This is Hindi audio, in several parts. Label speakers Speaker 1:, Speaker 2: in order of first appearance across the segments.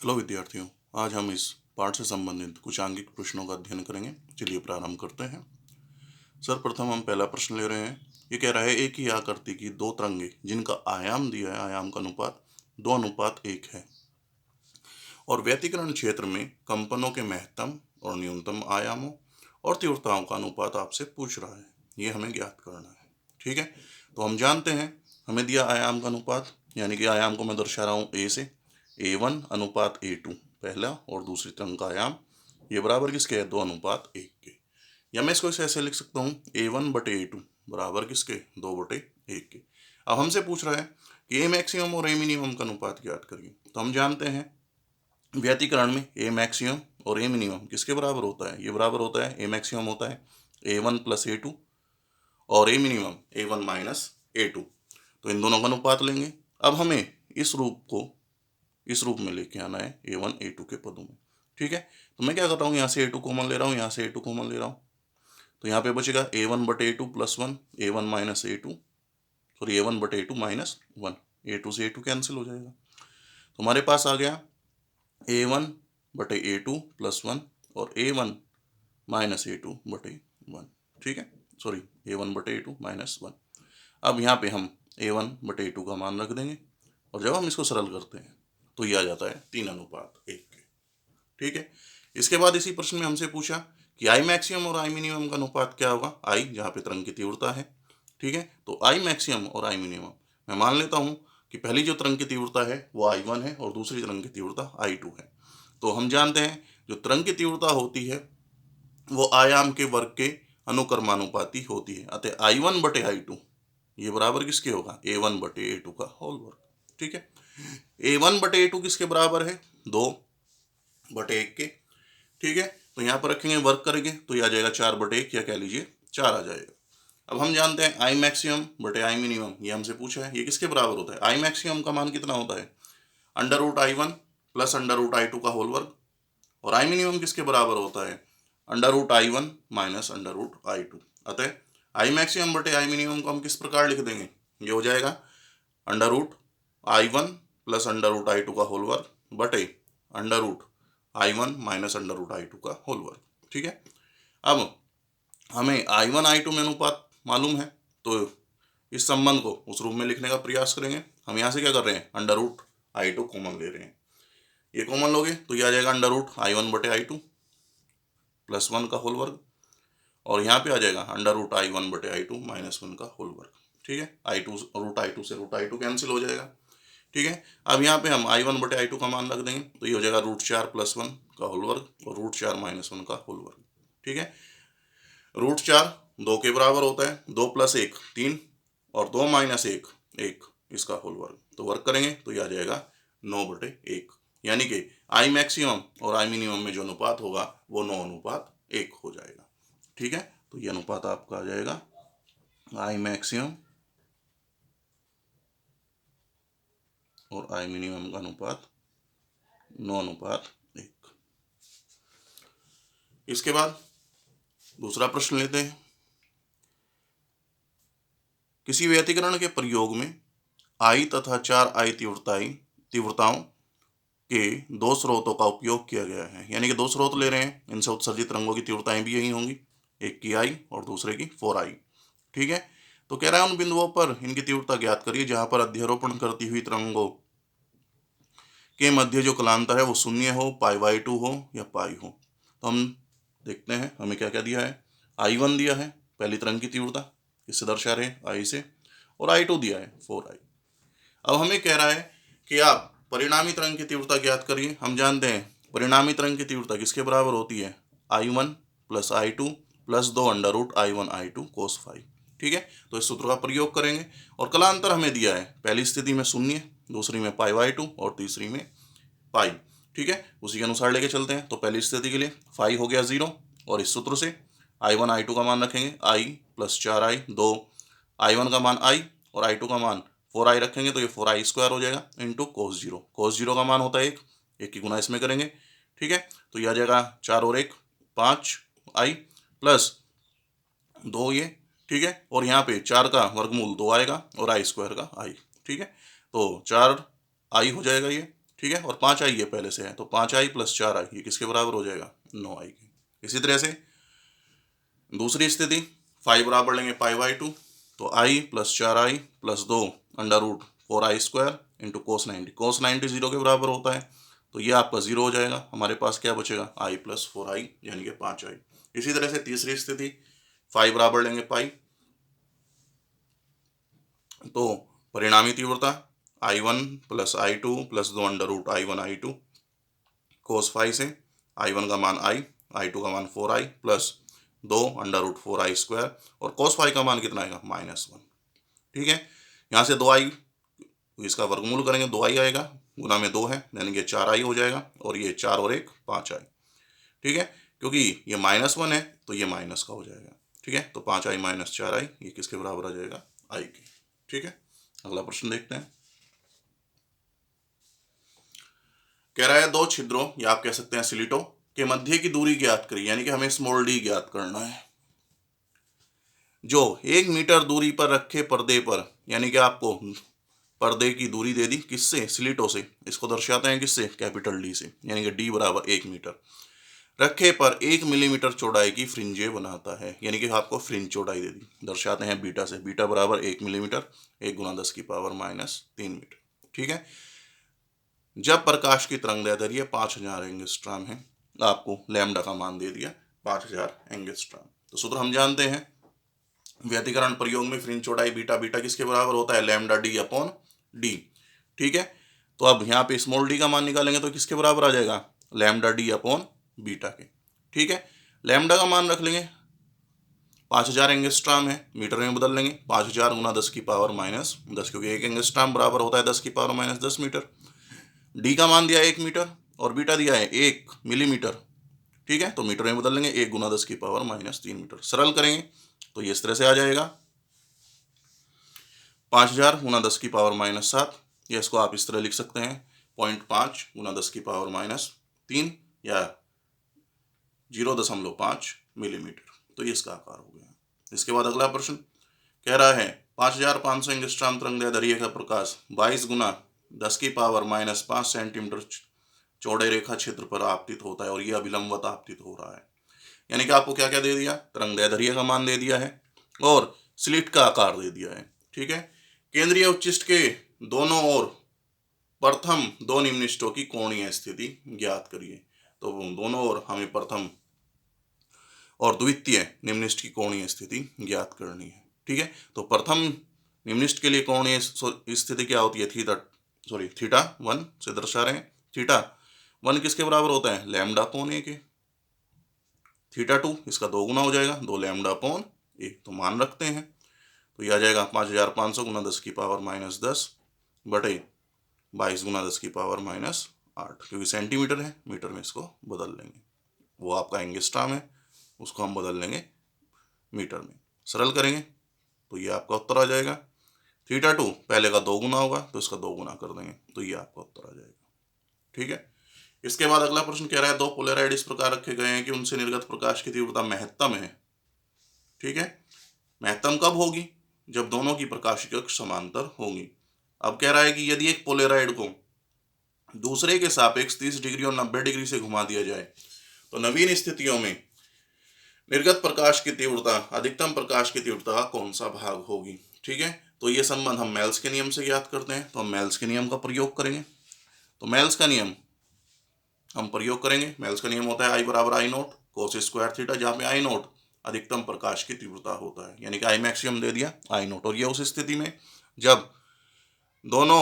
Speaker 1: हेलो विद्यार्थियों, आज हम इस पाठ से संबंधित कुछ आंगिक प्रश्नों का अध्ययन करेंगे। चलिए प्रारंभ करते हैं। सर्वप्रथम हम पहला प्रश्न ले रहे हैं। ये कह रहा है एक ही आकृति की दो तरंगे जिनका आयाम दिया है, आयाम का अनुपात 2:1 है और व्यतिकरण क्षेत्र में कंपनों के महत्तम और न्यूनतम आयामों और तीव्रताओं का अनुपात आपसे पूछ रहा है। ये हमें ज्ञात करना है। ठीक है, तो हम जानते हैं हमें दिया आयाम का अनुपात, यानी कि आयाम को मैं दर्शा रहा हूँ ए से, A1 अनुपात A2 पहला और दूसरी तरंग का आयाम, ये बराबर किसके है, 2:1 के। या मैं इसको ऐसे लिख सकता हूँ A1/A2 बराबर किसके, 2/1 के। अब हमसे पूछ रहा है कि ए मैक्सिमम और ए मिनिमम का अनुपात ज्ञात करिए। तो हम जानते हैं व्यतिकरण में ए मैक्सिमम और ए मिनिमम किसके बराबर होता है, ये बराबर होता है, ए मैक्सिमम होता है A1 + A2 और ए मिनिमम A1 - A2। तो इन दोनों का अनुपात लेंगे। अब हमें इस रूप में लेके आना है A1 A2 के पदों में। ठीक है, तो मैं क्या कर रहा हूँ, यहाँ से A2 कॉमन ले रहा हूँ, यहाँ से A2 कॉमन ले रहा हूँ। तो यहाँ पे बचेगा A1/A2 + 1, A1 - A2, sorry A1/A2 - 1, A2 से A2 कैंसिल हो जाएगा। तो हमारे पास आ गया A1/A2 + 1 और A1 - A2/1। ठीक है, सॉरी A1/A2 - 1। अब यहाँ पे हम A1/A2 का मान रख देंगे और जब हम इसको सरल करते हैं तो ये आ जाता है 3:1 के। ठीक है, इसके बाद इसी प्रश्न में हमसे पूछा कि आई मैक्सिमम और आई मिनिमम का अनुपात क्या होगा। आई जहाँ पे तरंग की तीव्रता है। ठीक है, तो आई मैक्सिमम और आई मिनिमम मैं मान लेता हूँ कि पहली जो तरंग की तीव्रता है वो I1 है और दूसरी तरंग की तीव्रता I2 है। तो हम जानते हैं जो तरंग की तीव्रता होती है वो आयाम के वर्ग के अनुक्रमानुपाती होती है, अतः I1/I2 ये बराबर किसके होगा, A1/A2 का होल वर्ग। ठीक है, A1/A2 किसके बराबर है, 2/1 के। ठीक है, तो यहाँ पर रखेंगे, वर्क करेंगे तो ये आ जाएगा 4/1, या कह लीजिए 4 आ जाएगा। अब हम जानते हैं आई मैक्सिमम बटे आई मिनिमम, ये हमसे पूछा है, ये किसके बराबर होता है। आई मैक्सिमम का मान कितना होता है, √I1 + √I2 का होल वर्ग, और आई मिनिमम किसके बराबर होता है, √I1 - √I2। अतः आई मैक्सिमम बटे आई मिनिमम को हम किस प्रकार लिख देंगे, ये हो जाएगा √I1 + √I2 का होल वर्ग बटे √I1 - √I2 का होल वर्ग। ठीक है, अब हमें I1 I2 में अनुपात मालूम है, तो इस संबंध को उस रूप में लिखने का प्रयास करेंगे। हम यहाँ से क्या कर रहे हैं, √I2 कॉमन ले रहे हैं। ये कॉमन लोगे तो ये आ जाएगा √I1/I2 + 1 का होल वर्ग, और यहाँ पे आ जाएगा √I1/I2 - 1 का होल वर्ग। ठीक है, √I2 से √I2 कैंसिल हो जाएगा। ठीक है, अब यहाँ पे हम I1/I2 का मान रख देंगे तो ये हो जाएगा √4 + 1 का होल वर्ग और √4 - 1 का होल वर्ग। ठीक है, √4 2 के बराबर होता है, 2 + 1 3 और 2 - 1 1, इसका होल वर्ग। तो वर्ग करेंगे तो ये आ जाएगा 9/1, यानी कि आई मैक्सिमम और आई मिनिमम में जो अनुपात होगा वो 9:1 हो जाएगा। ठीक है, तो ये अनुपात आपका आ जाएगा आई मैक्सिमम और आई मिनिमम का अनुपात 9:1। इसके बाद दूसरा प्रश्न लेते हैं। किसी व्यतिकरण के प्रयोग में आई तथा 4 आई तीव्रताओं के दो स्रोतों का उपयोग किया गया है, यानी कि दो स्रोत ले रहे हैं, इनसे उत्सर्जित रंगों की तीव्रताएं भी यही होंगी, एक की आई और दूसरे की 4I। ठीक है, तो कह रहा है उन बिंदुओं पर इनकी तीव्रता ज्ञात करिए जहां पर अध्यारोपण करती हुई तरंगों के मध्य जो कलांतर है वो 0 हो, π/2 हो या पाई हो। तो हम देखते हैं हमें क्या क्या दिया है। I1 दिया है, पहली तरंग की तीव्रता, इससे दर्शा रहे आई से, और I2 दिया है 4I। अब हमें कह रहा है कि आप परिणामी तरंग की तीव्रता ज्ञात करिए। हम जानते हैं परिणामी तरंग की तीव्रता किसके बराबर होती है, I1 + I2 + 2 √I1 I2 cos φ। ठीक है, तो इस सूत्र का प्रयोग करेंगे और कलांतर हमें दिया है, पहली स्थिति में 0, दूसरी में π/2 और तीसरी में पाई। ठीक है, उसी के अनुसार लेके चलते हैं। तो पहली स्थिति के लिए फाई हो गया 0, और इस सूत्र से I1 I2 का मान रखेंगे, I + 4I 2, I1 का मान I और I2 का मान 4I रखेंगे तो ये 4I² हो जाएगा इंटू cos 0। cos 0 का मान होता है 1, 1 की गुना इसमें करेंगे। ठीक है, तो ये आ जाएगा 4 और 1 5I + 2 ये। ठीक है, और यहाँ पे 4 का वर्गमूल 2 आएगा और I² का I। ठीक है, तो 4I हो जाएगा ये, ठीक है, और 5 आई ये पहले से है, तो 5 आई प्लस 4 आई ये किसके बराबर हो जाएगा, 9 आई के। इसी तरह से दूसरी स्थिति 5 बराबर लेंगे पाई बाई 2, तो आई प्लस 4 आई प्लस 2 अंडर रूट 4 आई स्क्वायर इंटू कोस 90, कोस 90 जीरो के बराबर होता है, तो ये आपका जीरो हो जाएगा। हमारे पास क्या बचेगा, आई प्लस 4 आई यानी कि 5 आई। इसी तरह से तीसरी स्थिति 5 बराबर लेंगे पाई, तो परिणामी तीव्रता I1 plus I2 plus 2 under root I1 I2 cos 5 से I1 का मान I, I2 का मान 4I plus 2 under root 4I square, और कोस 5 का मान कितना आएगा, -1। ठीक है, यहाँ से 2I, इसका वर्गमूल करेंगे 2I आएगा, गुना में 2 है यानी कि 4I हो जाएगा, और ये 4 और 1 5I। ठीक है, क्योंकि ये -1 है तो ये माइनस का हो जाएगा। ठीक है, तो 5I माइनस 4I ये किसके बराबर आ जाएगा, I के। ठीक है, अगला प्रश्न देखते हैं। कह रहा है दो छिद्रों या आप कह सकते हैं स्लिटों के मध्य की दूरी ज्ञात करिए, यानी कि हमें स्मॉल डी ज्ञात करना है। जो 1 मीटर दूरी पर रखे पर्दे पर, यानी कि आपको पर्दे की दूरी दे दी किससे, स्लिटों से, इसको दर्शाते हैं किससे, कैपिटल डी से, यानी कि डी बराबर 1 मीटर रखे पर 1 मिलीमीटर चौड़ाई की फ्रिंजे बनाता है, यानी कि आपको फ्रिंज चौड़ाई दे दी, दर्शाते हैं बीटा से, बीटा बराबर 1 मिलीमीटर, 1 गुना 10 की पावर -3 मीटर। ठीक है, जब प्रकाश की तरंगदैर्ध्य 5000 एंगस्ट्रॉम है, आपको लैम्डा का मान दे दिया 5000 एंगस्ट्रॉम। तो सूत्र हम जानते हैं, व्यतिकरण प्रयोग में फ्रिंज चौड़ाई बीटा, बीटा किसके बराबर होता है, लैम्डा डी अपॉन डी। ठीक है, तो अब यहाँ पे स्मॉल डी का मान निकालेंगे तो किसके बराबर आ जाएगा, लैम्डा डी अपॉन बीटा के। ठीक है, लैम्डा का मान रख लेंगे 5000 एंगस्ट्रॉम है, मीटर में बदल लेंगे, 5000 गुना 10 की पावर -10, क्योंकि 1 एंगस्ट्रॉम बराबर होता है 10 की पावर -10 मीटर। डी का मान दिया है 1 मीटर और बीटा दिया है 1 मिलीमीटर। ठीक है, तो मीटर में बदल लेंगे, 1 गुना 10 की पावर -3 मीटर। सरल करेंगे तो ये इस तरह से आ जाएगा 5000 गुना 10 की पावर -7, या इसको आप इस तरह लिख सकते हैं 0.5 गुना 10 की पावर -3 या 0.5 मिलीमीटर। तो ये इसका आकार हो गया। इसके बाद अगला प्रश्न कह रहा है 5500 एंगस्ट्रॉम तरंगदैर्ध्य का प्रकाश 22 गुना 10 की पावर -5 सेंटीमीटर चौड़े रेखा क्षेत्र पर आपतित होता है, और यह अभिलंबवत आपतित हो रहा है। यानी कि आपको क्या क्या दे दिया, तरंगदैर्ध्य का मान दे दिया है और स्लिट का आकार दे दिया है। ठीक है, केंद्रीय उच्चिष्ट के दोनों ओर प्रथम दो निम्निष्टों की कोणीय स्थिति ज्ञात करिए। तो दोनों ओर हमें प्रथम और द्वितीय निम्निष्ट की कोणीय स्थिति ज्ञात करनी है। ठीक है, तो प्रथम निम्निष्ट के लिए कोणीय स्थिति क्या होती है, थीटा 1 से दर्शा रहे हैं। थीटा 1 किसके बराबर होता है, लैम्डा अपॉन ए के। थीटा 2 इसका 2 गुना हो जाएगा, 2 लैम्डा अपॉन ए। तो मान रखते हैं, तो यह आ जाएगा 5500 गुना 10 की पावर -10 बटे 22 गुना 10 की पावर -8, क्योंकि सेंटीमीटर है, मीटर में इसको बदल लेंगे। वो आपका एंगस्ट्रॉम है, उसको हम बदल लेंगे मीटर में। सरल करेंगे तो ये आपका उत्तर आ जाएगा। थीटा 2 पहले का 2 गुना होगा, तो इसका 2 गुना कर देंगे, तो ये आपका उत्तर आ जाएगा। ठीक है, इसके बाद अगला प्रश्न कह रहा है दो पोलराइड इस प्रकार रखे गए हैं कि उनसे निर्गत प्रकाश की तीव्रता महत्तम है। ठीक है, महत्तम कब होगी, जब दोनों की प्रकाशिक अक्ष समांतर होंगी। अब कह रहा है कि यदि एक पोलराइड को दूसरे के सापेक्ष 30 डिग्री और 90 डिग्री से घुमा दिया जाए, तो नवीन स्थितियों में निर्गत प्रकाश की तीव्रता अधिकतम प्रकाश की तीव्रता का कौन सा भाग होगी। ठीक है, तो ये संबंध हम मेल्स के नियम से ज्ञात करते हैं, तो हम मेल्स के नियम का प्रयोग करेंगे। तो मेल्स का नियम हम प्रयोग करेंगे। मेल्स का नियम होता है I बराबर I note cos square theta, जहाँ पे I नोट अधिकतम प्रकाश की तीव्रता होता है, यानी कि I मैक्सिमम दे दिया I नोट। और ये उस स्थिति में जब दोनों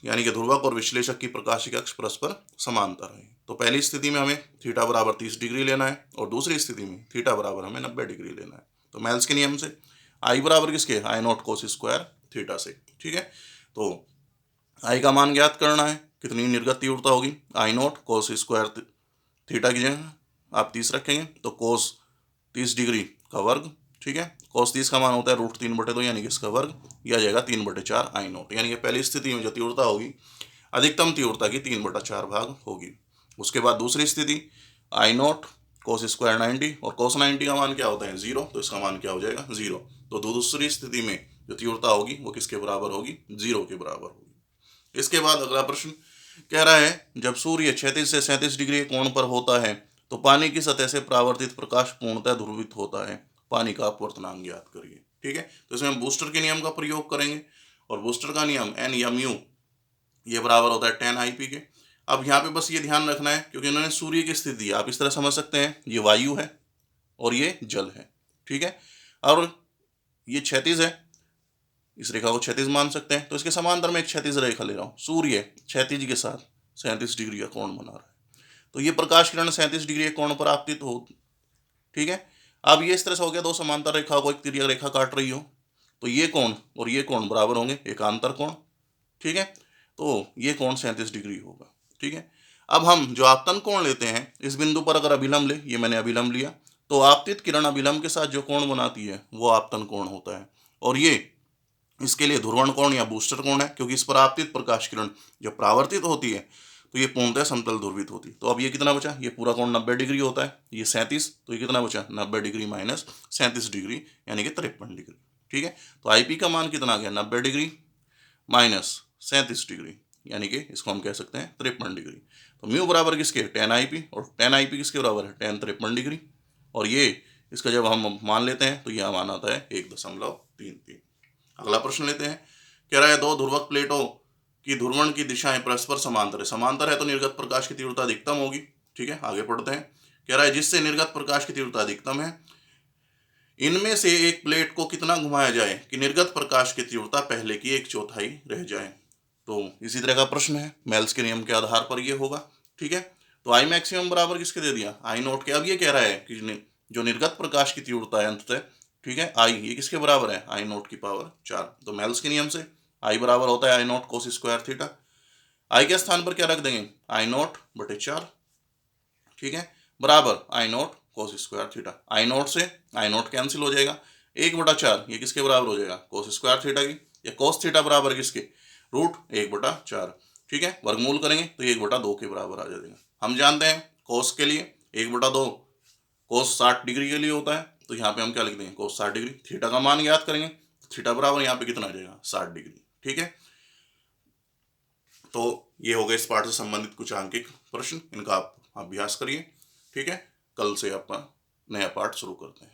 Speaker 1: यानी कि ध्रुवक और विश्लेषक की प्रकाशिक अक्ष परस्पर समांतर है। तो पहली स्थिति में हमें थीटा बराबर 30 डिग्री लेना है, और दूसरी स्थिति में थीटा बराबर हमें 90 डिग्री लेना है। तो मेल्स के नियम से I बराबर किसके, I note cos square theta से। ठीक है, तो I का मान ज्ञात करना है, कितनी निर्गत तीव्रता होगी, I note cos square theta की जगह आप 30 रखेंगे, तो कोस 30 डिग्री का वर्ग। ठीक है, कोस 30 का मान होता है √3/2, यानी कि इसका वर्ग यह आ जाएगा 3/4 I नोट। यानी कि पहली स्थिति में जो तीव्रता होगी अधिकतम तीव्रता की 3/4 भाग होगी। उसके बाद दूसरी स्थिति I नोट कोस स्क्वायर 90, और कोस 90 का मान क्या होता है 0, तो इसका मान क्या हो जाएगा 0। तो दूसरी स्थिति में जो तीव्रता होगी वो किसके बराबर होगी, 0 के बराबर होगी। इसके बाद अगला प्रश्न कह रहा है जब सूर्य 36 से 37 डिग्री कोण पर होता है तो पानी की सतह से परावर्तित प्रकाश पूर्णतः ध्रुवित होता है। पानी का अपवर्तनांक ज्ञात करिए। ठीक है, तो इसमें हम बूस्टर के नियम का प्रयोग करेंगे और बूस्टर का नियम एन या म्यू ये बराबर होता है 10 IP के। अब यहाँ पे बस ये ध्यान रखना है क्योंकि इन्होंने सूर्य की स्थिति दी, आप इस तरह समझ सकते हैं ये वायु है और ये जल है। ठीक है, और ये क्षैतिज है, इस रेखा को क्षैतिज मान सकते हैं, तो इसके समांतर में एक क्षैतिज रेखा ले रहा हूँ। सूर्य क्षैतिज के साथ 37 डिग्री का कोण बना रहा है, तो ये प्रकाश किरण 37 डिग्री के कोण पर आपतित हो। ठीक है, अब ये इस तरह से हो गया, दो समांतर रेखाओं को एक तिर्यक रेखा काट रही हो, तो ये कोण और ये कोण बराबर होंगे, एकांतर कोण। ठीक है, तो ये कोण 37 डिग्री होगा। ठीक है, अब हम जो आपतन कोण लेते हैं इस बिंदु पर अगर अभिलंब ले, ये मैंने अभिलंब लिया, तो आपतित किरण अभिलंब के साथ जो कोण बनाती है वो आपतन कोण होता है, और ये इसके लिए ध्रुवण कोण या बूस्टर कोण है क्योंकि इस पर आपतित प्रकाश किरण जब परावर्तित होती है तो ये पूर्णतः समतल ध्रुवित होती है। तो अब ये कितना बचा, ये पूरा कोण 90 डिग्री होता है, ये 37, तो ये कितना बचा 90 डिग्री माइनस 37 डिग्री यानी कि 53 डिग्री। ठीक है, तो आईपी का मान कितना आ गया, 90 डिग्री माइनस 37 डिग्री यानी कि इसको हम कह सकते हैं 53 डिग्री। तो म्यू बराबर किसके, 10 IP, और 10 IP किसके बराबर है, 10 53 डिग्री, और ये इसका जब हम मान लेते हैं तो यह मान आता है 1.33। अगला प्रश्न लेते हैं। कह रहा है दो ध्रुवक प्लेटों की ध्रुवण की दिशाएं परस्पर समांतर है। समांतर है तो निर्गत प्रकाश की तीव्रता अधिकतम होगी। ठीक है, आगे पढ़ते हैं। कह रहा है जिससे निर्गत प्रकाश की तीव्रता अधिकतम है, इनमें से एक प्लेट को कितना घुमाया जाए कि निर्गत प्रकाश की तीव्रता पहले की 1/4 रह जाए। तो इसी तरह का प्रश्न है, मेल्स के नियम के आधार पर यह होगा। ठीक है, तो आई मैक्सिमम बराबर किसके दे दिया, आई नोट के। अब ये कह रहा है कि जो निर्गत प्रकाश की तीव्रता है अंततः, ठीक है, आई, ये किसके बराबर है, आई नोट की पावर 4। तो मेल्स के नियम से आई बराबर होता है आई नोट कोस स्क्वायर थीटा। आई के स्थान पर क्या रख देंगे, आई नोट बटे 4। ठीक है, बराबर आई नोट कोस स्क्वायर थीटा। आई नोट से आई नोट कैंसिल हो जाएगा, 1/4 ये किसके बराबर हो जाएगा, कोस स्क्वायर थीटा की, या कोस थीटा बराबर किसके, रूट 1/4। ठीक है, वर्गमूल करेंगे तो 1/2 के बराबर आ जाएगा। हम जानते हैं कोस के लिए 1/2 कोस 60 डिग्री के लिए होता है, तो यहाँ पे हम क्या लिख देंगे, कोस 60 डिग्री। थीटा का मान याद करेंगे, थीटा बराबर यहाँ पे कितना आ जाएगा, 60 डिग्री। ठीक है, तो ये हो गए इस पाठ से संबंधित कुछ आंकिक प्रश्न, इनका आप अभ्यास करिए। ठीक है, कल से आपका नया पाठ शुरू करते हैं।